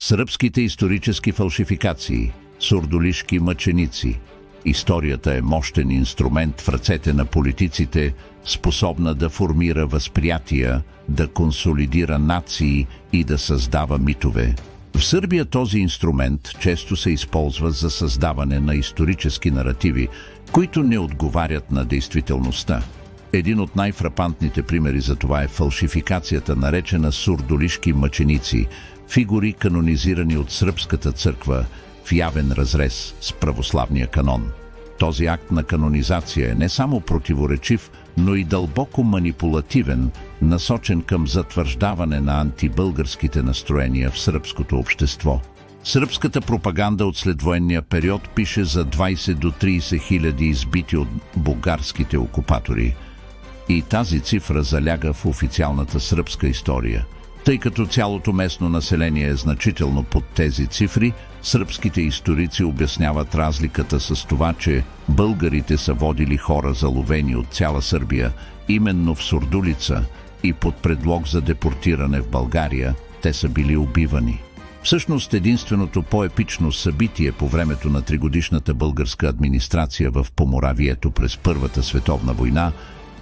Сръбските исторически фалшификации, сурдолишки мъченици. Историята е мощен инструмент в ръцете на политиците, способна да формира възприятия, да консолидира нации и да създава митове. В Сърбия този инструмент често се използва за създаване на исторически наративи, които не отговарят на действителността. Един от най-фрапантните примери за това е фалшификацията, наречена сурдолишки мъченици, фигури канонизирани от сръбската църква в явен разрез с православния канон. Този акт на канонизация е не само противоречив, но и дълбоко манипулативен, насочен към затвърждаване на антибългарските настроения в сръбското общество. Сръбската пропаганда от следвоенния период пише за 20 до 30 хиляди избити от бугарските окупатори. И тази цифра заляга в официалната сръбска история. Тъй като цялото местно население е значително под тези цифри, сръбските историци обясняват разликата с това, че българите са водили хора заловени от цяла Сърбия, именно в Сурдулица, и под предлог за депортиране в България, те са били убивани. Всъщност единственото по-епично събитие по времето на тригодишната българска администрация в Поморавието през Първата световна война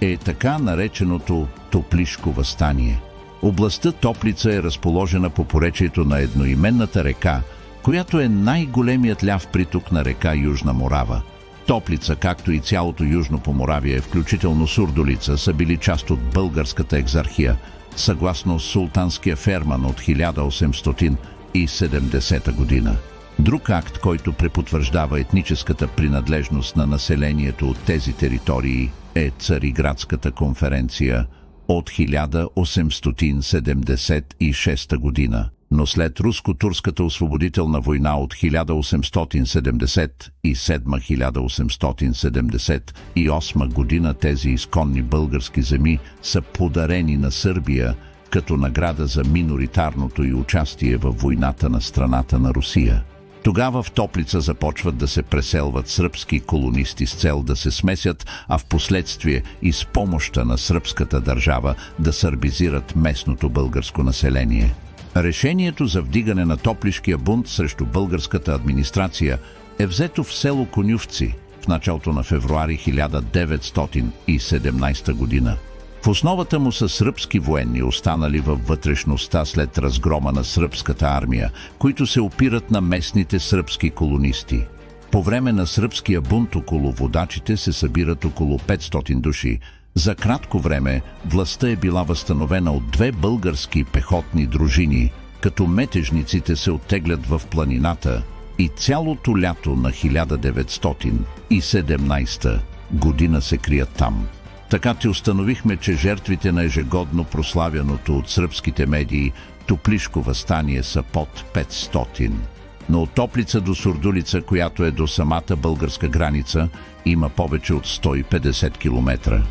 е така нареченото Топлишко въстание. Областта Топлица е разположена по поречието на едноименната река, която е най-големият ляв приток на река Южна Морава. Топлица, както и цялото Южно Поморавие, включително Сурдулица, са били част от българската екзархия, съгласно султанския ферман от 1870 година. Друг акт, който препотвърждава етническата принадлежност на населението от тези територии, е Цариградската конференция от 1876 година. Но след руско-турската освободителна война от 1877-1878 година тези изконни български земи са подарени на Сърбия като награда за миноритарното й участие във войната на страната на Русия. Тогава в Топлица започват да се преселват сръбски колонисти с цел да се смесят, а в последствие и с помощта на сръбската държава да сърбизират местното българско население. Решението за вдигане на Топлишкия бунт срещу българската администрация е взето в село Конювци в началото на февруари 1917 година. В основата му са сръбски военни, останали във вътрешността след разгрома на сръбската армия, които се опират на местните сръбски колонисти. По време на сръбския бунт около водачите се събират около 500 души. За кратко време властта е била възстановена от 2 български пехотни дружини, като метежниците се оттеглят в планината и цялото лято на 1917 година се крият там. Така че установихме, че жертвите на ежегодно прославяното от сръбските медии Топлишко въстание са под 500. Но от Топлица до Сурдулица, която е до самата българска граница, има повече от 150 км.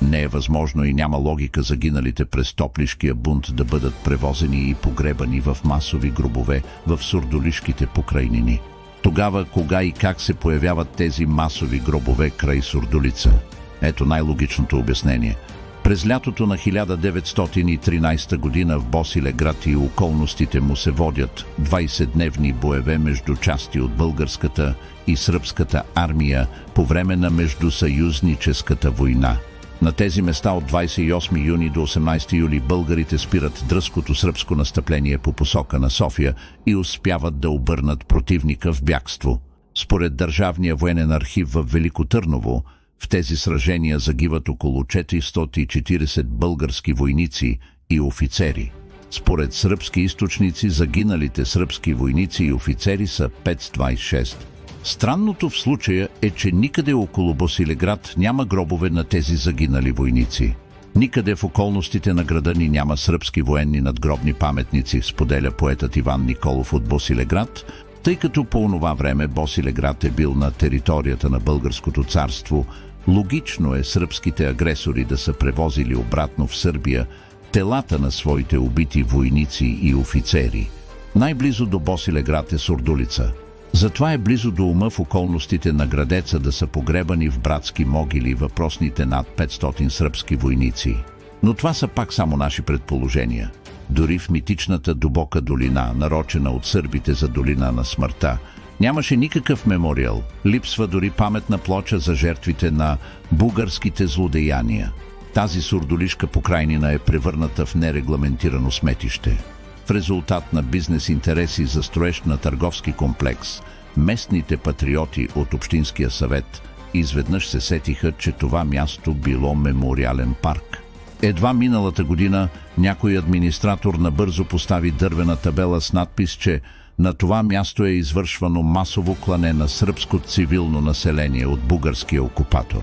Не е възможно и няма логика загиналите през Топлишкия бунт да бъдат превозени и погребани в масови гробове в сурдулишките покрайнини. Тогава, кога и как се появяват тези масови гробове край Сурдулица? Ето най-логичното обяснение. През лятото на 1913 година в Босилеград и околностите му се водят 20-дневни боеве между части от българската и сръбската армия по време на Междусъюзническата война. На тези места от 28 юни до 18 юли българите спират дръзкото сръбско настъпление по посока на София и успяват да обърнат противника в бягство. Според Държавния военен архив в Велико Търново, в тези сражения загиват около 440 български войници и офицери. Според сръбски източници, загиналите сръбски войници и офицери са 526. Странното в случая е, че никъде около Босилеград няма гробове на тези загинали войници. Никъде в околностите на града ни няма сръбски военни надгробни паметници, споделя поетът Иван Николов от Босилеград, тъй като по онова време Босилеград е бил на територията на Българското царство. Логично е сръбските агресори да са превозили обратно в Сърбия телата на своите убити войници и офицери. Най-близо до Босилеград е Сурдулица. Затова е близо до ума в околностите на градеца да са погребани в братски могили въпросните над 500 сръбски войници. Но това са пак само наши предположения. Дори в митичната дубока долина, нарочена от сърбите за долина на смъртта, нямаше никакъв мемориал, липсва дори паметна плоча за жертвите на бугарските злодеяния. Тази сурдолишка покрайнина е превърната в нерегламентирано сметище. В резултат на бизнес интереси за строеж на търговски комплекс, местните патриоти от Общинския съвет изведнъж се сетиха, че това място било мемориален парк. Едва миналата година някой администратор набързо постави дървена табела с надпис, че на това място е извършвано масово клане на сръбско цивилно население от бугарския окупатор.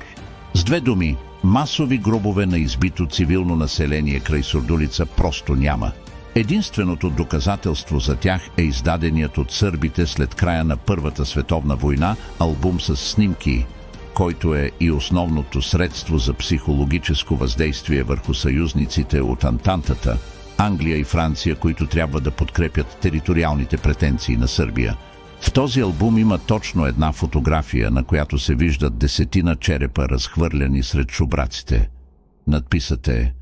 С две думи, масови гробове на избито цивилно население край Сурдулица просто няма. Единственото доказателство за тях е издаденият от сърбите след края на Първата световна война албум с снимки, който е и основното средство за психологическо въздействие върху съюзниците от Антантата, Англия и Франция, които трябва да подкрепят териториалните претенции на Сърбия. В този албум има точно една фотография, на която се виждат десетина черепа, разхвърляни сред шубраците. Надписът е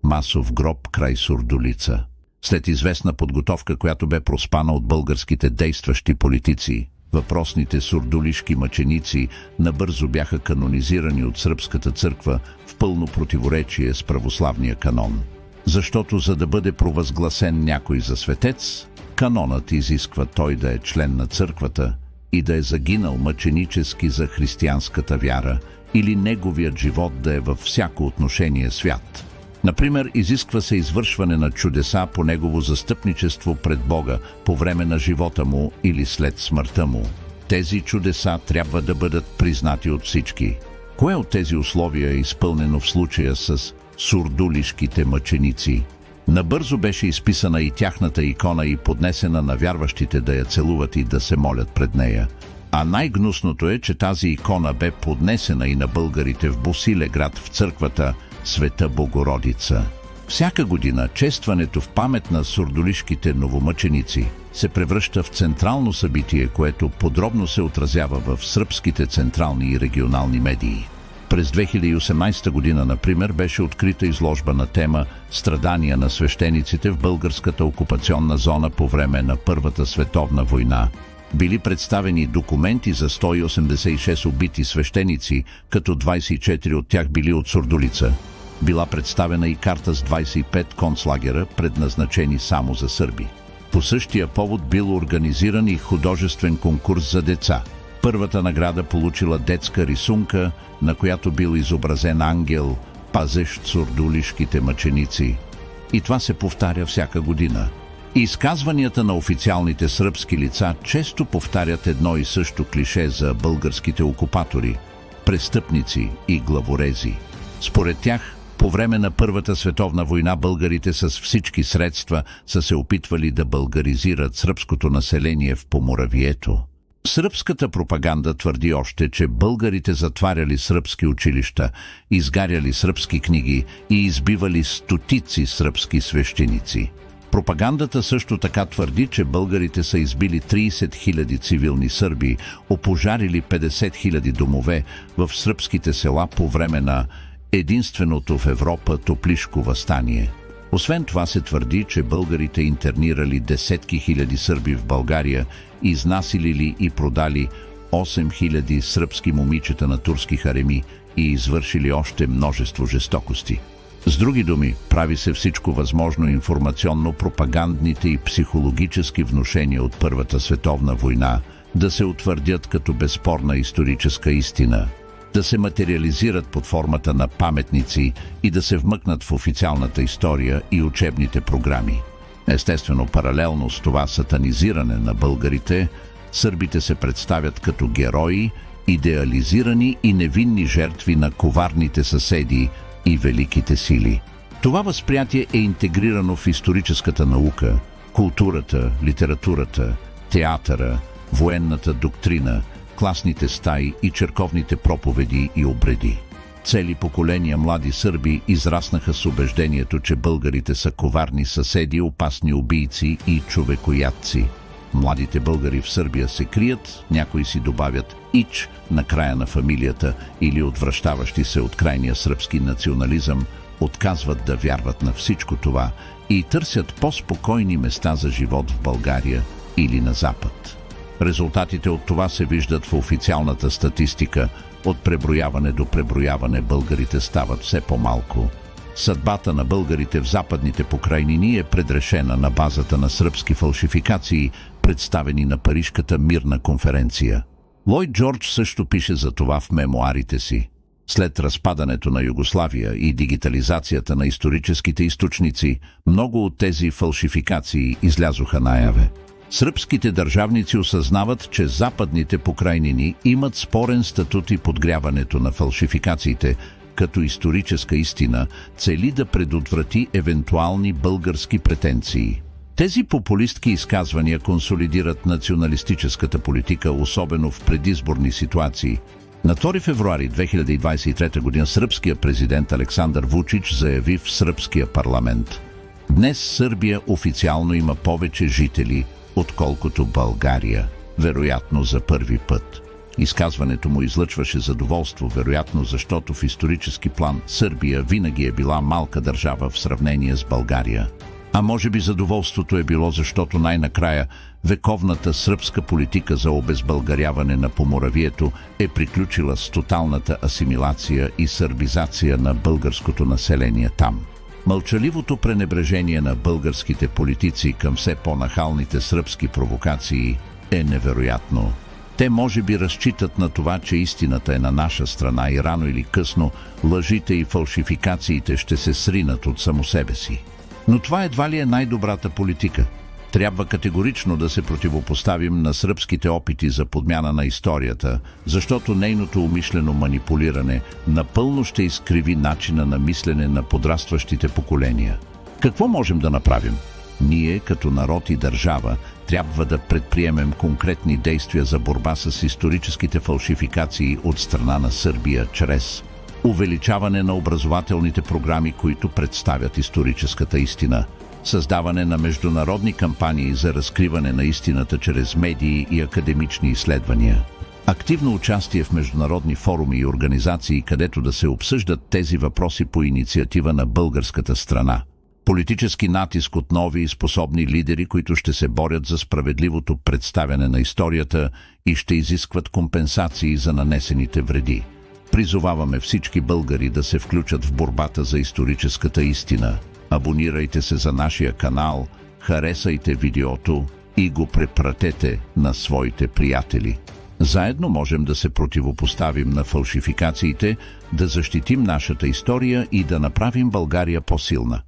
«Масов гроб край Сурдулица». След известна подготовка, която бе проспана от българските действащи политици, въпросните сурдулишки мъченици набързо бяха канонизирани от сръбската църква в пълно противоречие с православния канон. Защото за да бъде провъзгласен някой за светец, канонът изисква той да е член на църквата и да е загинал мъченически за християнската вяра или неговият живот да е във всяко отношение свят. Например, изисква се извършване на чудеса по негово застъпничество пред Бога по време на живота му или след смъртта му. Тези чудеса трябва да бъдат признати от всички. Кое от тези условия е изпълнено в случая с сурдулишките мъченици? Набързо беше изписана и тяхната икона и поднесена на вярващите да я целуват и да се молят пред нея. А най-гнусното е, че тази икона бе поднесена и на българите в Босилеград в църквата Света Богородица. Всяка година честването в памет на сурдулишките новомъченици се превръща в централно събитие, което подробно се отразява в сръбските централни и регионални медии. През 2018 година, например, беше открита изложба на тема «Страдания на свещениците в българската окупационна зона по време на Първата световна война». Били представени документи за 186 убити свещеници, като 24 от тях били от Сурдулица. Била представена и карта с 25 концлагера, предназначени само за сърби. По същия повод бил организиран и художествен конкурс за деца. Първата награда получила детска рисунка, на която бил изобразен ангел, пазещ сурдулишките мъченици. И това се повтаря всяка година. Изказванията на официалните сръбски лица често повтарят едно и също клише за българските окупатори, престъпници и главорези. Според тях, по време на Първата световна война българите с всички средства са се опитвали да българизират сръбското население в Поморавието. Сръбската пропаганда твърди още, че българите затваряли сръбски училища, изгаряли сръбски книги и избивали стотици сръбски свещеници. Пропагандата също така твърди, че българите са избили 30 000 цивилни сърби, опожарили 50 000 домове в сръбските села по време на единственото в Европа топлишко въстание. Освен това се твърди, че българите интернирали десетки хиляди сърби в България, изнасилили и продали 8000 сръбски момичета на турски хареми и извършили още множество жестокости. С други думи, прави се всичко възможно информационно-пропагандните и психологически внушения от Първата световна война да се утвърдят като безспорна историческа истина, да се материализират под формата на паметници и да се вмъкнат в официалната история и учебните програми. Естествено, паралелно с това сатанизиране на българите, сърбите се представят като герои, идеализирани и невинни жертви на коварните съседи и великите сили. Това възприятие е интегрирано в историческата наука, културата, литературата, театъра, военната доктрина, класните стаи и черковните проповеди и обреди. Цели поколения млади сърби израснаха с убеждението, че българите са коварни съседи, опасни убийци и човекоядци. Младите българи в Сърбия се крият, някои си добавят «ич» на края на фамилията или отвръщаващи се от крайния сръбски национализъм, отказват да вярват на всичко това и търсят по-спокойни места за живот в България или на Запад. Резултатите от това се виждат в официалната статистика. От преброяване до преброяване българите стават все по-малко. Съдбата на българите в западните покрайнини е предрешена на базата на сръбски фалшификации, представени на Парижката мирна конференция. Лойд Джордж също пише за това в мемоарите си. След разпадането на Югославия и дигитализацията на историческите източници, много от тези фалшификации излязоха наяве. Сръбските държавници осъзнават, че западните покрайнини имат спорен статут и подгряването на фалшификациите като историческа истина цели да предотврати евентуални български претенции. Тези популистки изказвания консолидират националистическата политика, особено в предизборни ситуации. На 2 февруари 2023 г. сръбският президент Александър Вучич заяви в сръбския парламент: „Днес Сърбия официално има повече жители, отколкото България, вероятно за първи път“. Изказването му излъчваше задоволство, вероятно защото в исторически план Сърбия винаги е била малка държава в сравнение с България. А може би задоволството е било, защото най-накрая вековната сръбска политика за обезбългаряване на Поморавието е приключила с тоталната асимилация и сърбизация на българското население там. Мълчаливото пренебрежение на българските политици към все по-нахалните сръбски провокации е невероятно. Те може би разчитат на това, че истината е на наша страна и рано или късно лъжите и фалшификациите ще се сринат от само себе си. Но това едва ли е най-добрата политика. Трябва категорично да се противопоставим на сръбските опити за подмяна на историята, защото нейното умишлено манипулиране напълно ще изкриви начина на мислене на подрастващите поколения. Какво можем да направим? Ние, като народ и държава, трябва да предприемем конкретни действия за борба с историческите фалшификации от страна на Сърбия чрез увеличаване на образователните програми, които представят историческата истина, създаване на международни кампании за разкриване на истината чрез медии и академични изследвания, активно участие в международни форуми и организации, където да се обсъждат тези въпроси по инициатива на българската страна, политически натиск от нови и способни лидери, които ще се борят за справедливото представяне на историята и ще изискват компенсации за нанесените вреди. Призоваваме всички българи да се включат в борбата за историческата истина. Абонирайте се за нашия канал, харесайте видеото и го препратете на своите приятели. Заедно можем да се противопоставим на фалшификациите, да защитим нашата история и да направим България по-силна.